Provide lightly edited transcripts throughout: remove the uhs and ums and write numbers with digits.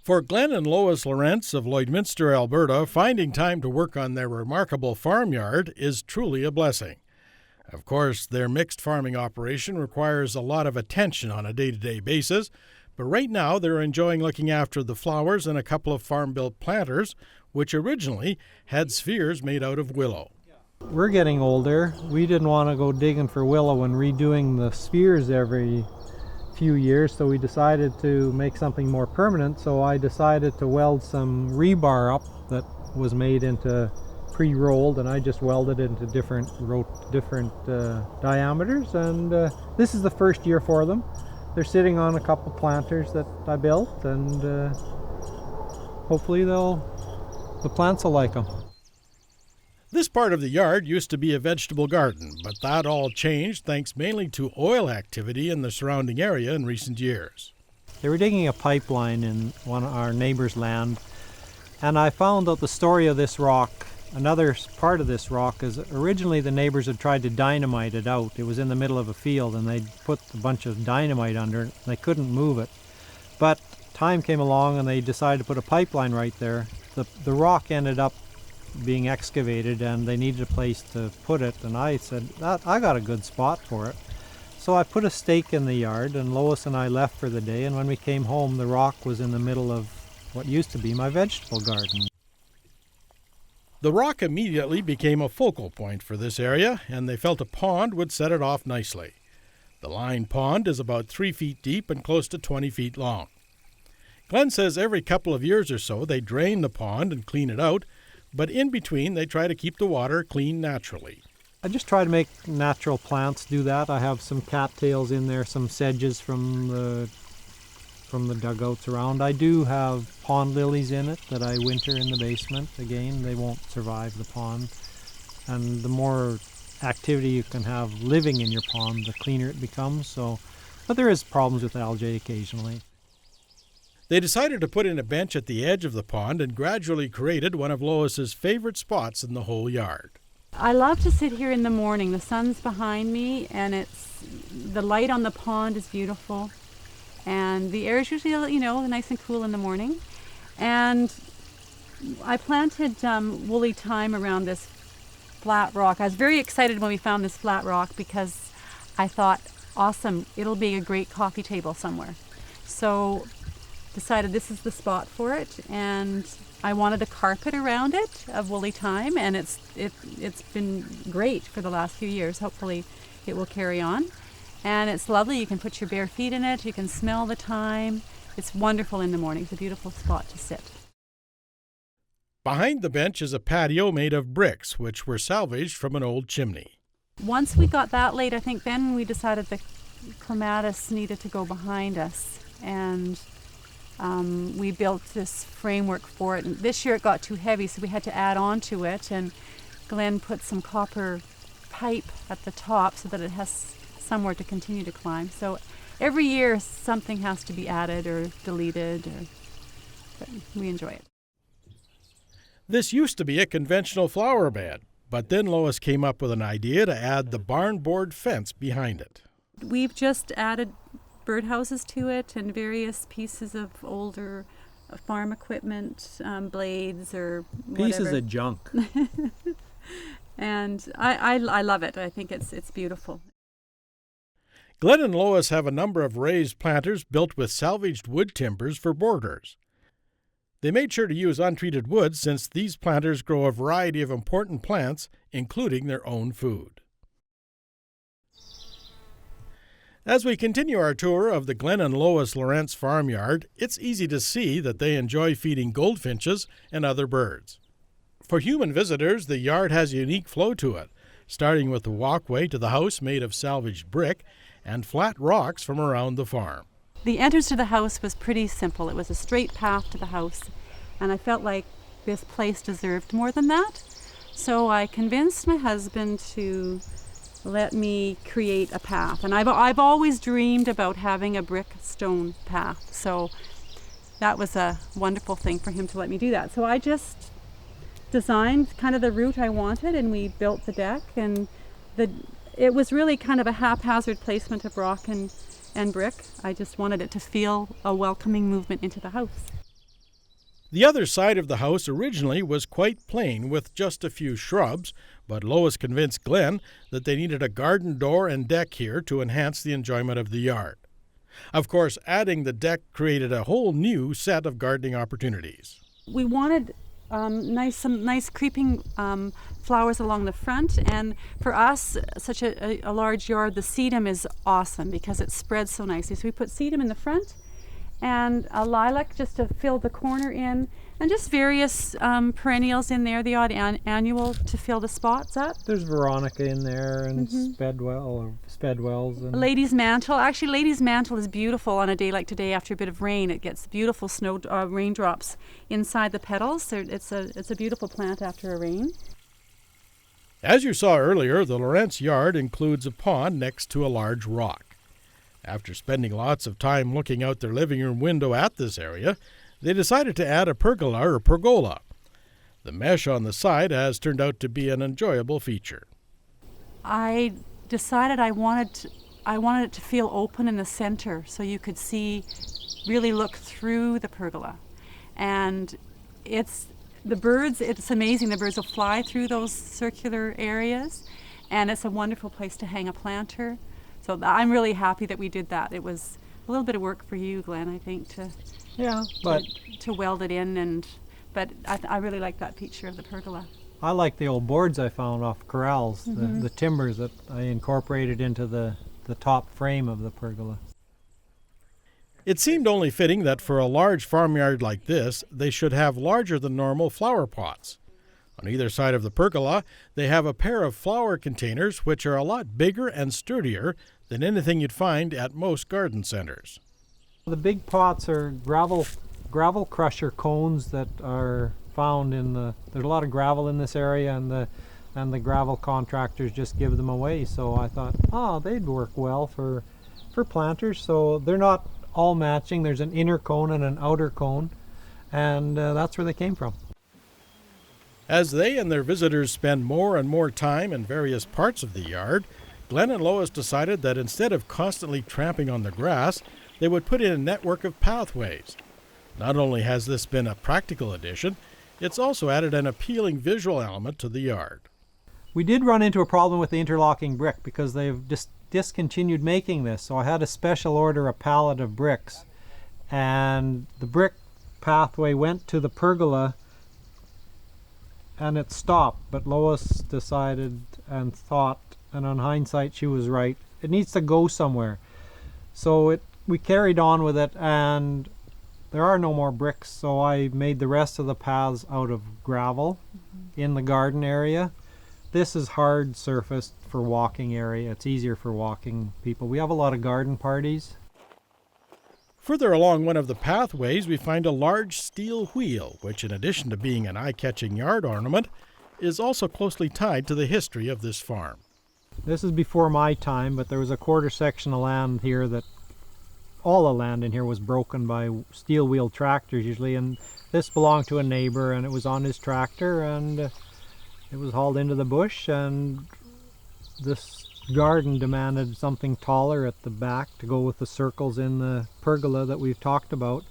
For Glen and Lois Lorenz of Lloydminster, Alberta, finding time to work on their remarkable farmyard is truly a blessing. Of course, their mixed farming operation requires a lot of attention on a day-to-day basis, but right now they're enjoying looking after the flowers and a couple of farm-built planters, which originally had spheres made out of willow. We're getting older. We didn't want to go digging for willow and redoing the spheres every few years, so we decided to make something more permanent. So I decided to weld some rebar up that was made into pre-rolled, and I just welded it into different diameters, and this is the first year for them. They're sitting on a couple planters that I built, and hopefully the plants will like them. This part of the yard used to be a vegetable garden, but that all changed thanks mainly to oil activity in the surrounding area in recent years. They were digging a pipeline in one of our neighbor's land, and I found out the story of this rock. Another part of this rock is originally the neighbors had tried to dynamite it out. It was in the middle of a field, and they'd put a bunch of dynamite under it, and they couldn't move it. But time came along and they decided to put a pipeline right there. The rock ended up being excavated, and they needed a place to put it, and I said, I got a good spot for it. So I put a stake in the yard, and Lois and I left for the day, and when we came home, the rock was in the middle of what used to be my vegetable garden. The rock immediately became a focal point for this area, and they felt a pond would set it off nicely. The lined pond is about 3 feet deep and close to 20 feet long. Glen says every couple of years or so they drain the pond and clean it out, but in between they try to keep the water clean naturally. I just try to make natural plants do that. I have some cattails in there, some sedges from the dugouts around. I do have pond lilies in it that I winter in the basement. Again, they won't survive the pond. And the more activity you can have living in your pond, the cleaner it becomes. But there is problems with algae occasionally. They decided to put in a bench at the edge of the pond and gradually created one of Lois's favorite spots in the whole yard. I love to sit here in the morning. The sun's behind me, and the light on the pond is beautiful, and the air is usually, nice and cool in the morning. And I planted woolly thyme around this flat rock. I was very excited when we found this flat rock because I thought, awesome, it'll be a great coffee table somewhere. So decided this is the spot for it, and I wanted a carpet around it of woolly thyme, and it's been great for the last few years. Hopefully it will carry on. And it's lovely. You can put your bare feet in it. You can smell the thyme. It's wonderful in the morning. It's a beautiful spot to sit. Behind the bench is a patio made of bricks, which were salvaged from an old chimney. Once we got that laid, I think then we decided the clematis needed to go behind us, and we built this framework for it. And this year it got too heavy, so we had to add on to it, and Glen put some copper pipe at the top so that it has somewhere to continue to climb. So every year something has to be added or deleted, but we enjoy it. This used to be a conventional flower bed, but then Lois came up with an idea to add the barn board fence behind it. We've just added birdhouses to it and various pieces of older farm equipment, blades or whatever. Pieces of junk. And I love it. I think it's beautiful. Glen and Lois have a number of raised planters built with salvaged wood timbers for borders. They made sure to use untreated wood since these planters grow a variety of important plants, including their own food. As we continue our tour of the Glen and Lois Lorenz farmyard, it's easy to see that they enjoy feeding goldfinches and other birds. For human visitors, the yard has a unique flow to it, starting with the walkway to the house made of salvaged brick and flat rocks from around the farm. The entrance to the house was pretty simple. It was a straight path to the house, and I felt like this place deserved more than that. So I convinced my husband to let me create a path. And I've always dreamed about having a brick stone path. So that was a wonderful thing for him to let me do that. So I just designed kind of the route I wanted, and we built the deck, and it was really kind of a haphazard placement of rock and brick. I just wanted it to feel a welcoming movement into the house. The other side of the house originally was quite plain with just a few shrubs, but Lois convinced Glen that they needed a garden door and deck here to enhance the enjoyment of the yard. Of course, adding the deck created a whole new set of gardening opportunities. We wanted some nice creeping flowers along the front, and for us, such a large yard, the sedum is awesome because it spreads so nicely. So we put sedum in the front and a lilac just to fill the corner in, and just various perennials in there, the odd annual to fill the spots up. There's Veronica in there, and Spedwells. And Lady's Mantle. Actually, Lady's Mantle is beautiful on a day like today after a bit of rain. It gets beautiful raindrops inside the petals. So it's a beautiful plant after a rain. As you saw earlier, the Lorenz yard includes a pond next to a large rock. After spending lots of time looking out their living room window at this area, they decided to add a pergola. The mesh on the side has turned out to be an enjoyable feature. I decided I wanted it to feel open in the center so you could really look through the pergola. And it's amazing. The birds will fly through those circular areas, and it's a wonderful place to hang a planter. So I'm really happy that we did that. It was a little bit of work for you, Glen, I think, to weld it in, but I really like that feature of the pergola. I like the old boards I found off corrals, the timbers that I incorporated into the top frame of the pergola. It seemed only fitting that for a large farmyard like this, they should have larger than normal flower pots. On either side of the pergola, they have a pair of flower containers which are a lot bigger and sturdier than anything you'd find at most garden centers. The big pots are gravel crusher cones that are found there's a lot of gravel in this area, and the gravel contractors just give them away. So I thought, they'd work well for planters. So they're not all matching. There's an inner cone and an outer cone, and that's where they came from. As they and their visitors spend more and more time in various parts of the yard, Glen and Lois decided that instead of constantly tramping on the grass, they would put in a network of pathways. Not only has this been a practical addition, it's also added an appealing visual element to the yard. We did run into a problem with the interlocking brick because they've discontinued making this, so I had to special order a pallet of bricks, and the brick pathway went to the pergola and it stopped, but Lois decided and thought, and on hindsight she was right, it needs to go somewhere. So we carried on with it, and there are no more bricks, so I made the rest of the paths out of gravel in the garden area. This is hard surfaced for walking area. It's easier for walking people. We have a lot of garden parties. Further along one of the pathways, we find a large steel wheel, which, in addition to being an eye-catching yard ornament, is also closely tied to the history of this farm. This is before my time, but there was a quarter section of land here that all the land in here was broken by steel wheel tractors usually, and this belonged to a neighbor, and it was on his tractor, and it was hauled into the bush, and this garden demanded something taller at the back to go with the circles in the pergola that we've talked about,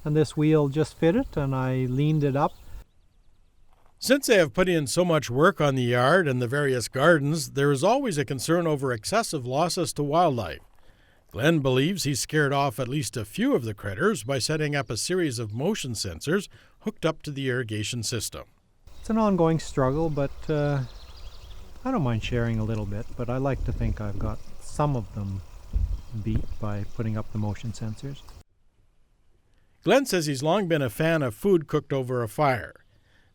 and this wheel just fit it, and I leaned it up. Since they have put in so much work on the yard and the various gardens, there is always a concern over excessive losses to wildlife. Glen believes he scared off at least a few of the critters by setting up a series of motion sensors hooked up to the irrigation system. It's an ongoing struggle, but I don't mind sharing a little bit, but I like to think I've got some of them beat by putting up the motion sensors. Glen says he's long been a fan of food cooked over a fire.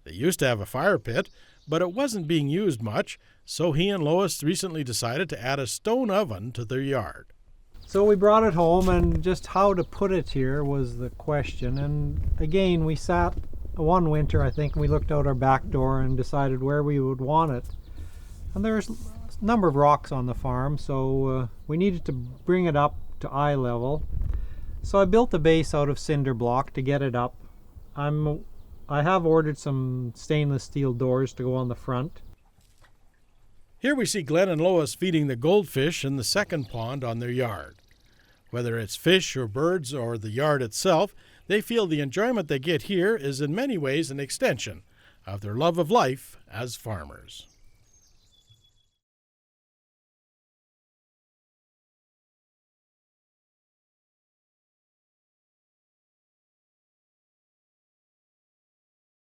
They used to have a fire pit, but it wasn't being used much, so he and Lois recently decided to add a stone oven to their yard. So we brought it home, and just how to put it here was the question. And again, we sat one winter, I think, we looked out our back door and decided where we would want it. And there's a number of rocks on the farm, so we needed to bring it up to eye level. So I built the base out of cinder block to get it up. I have ordered some stainless steel doors to go on the front. Here we see Glen and Lois feeding the goldfish in the second pond on their yard. Whether it's fish or birds or the yard itself, they feel the enjoyment they get here is in many ways an extension of their love of life as farmers.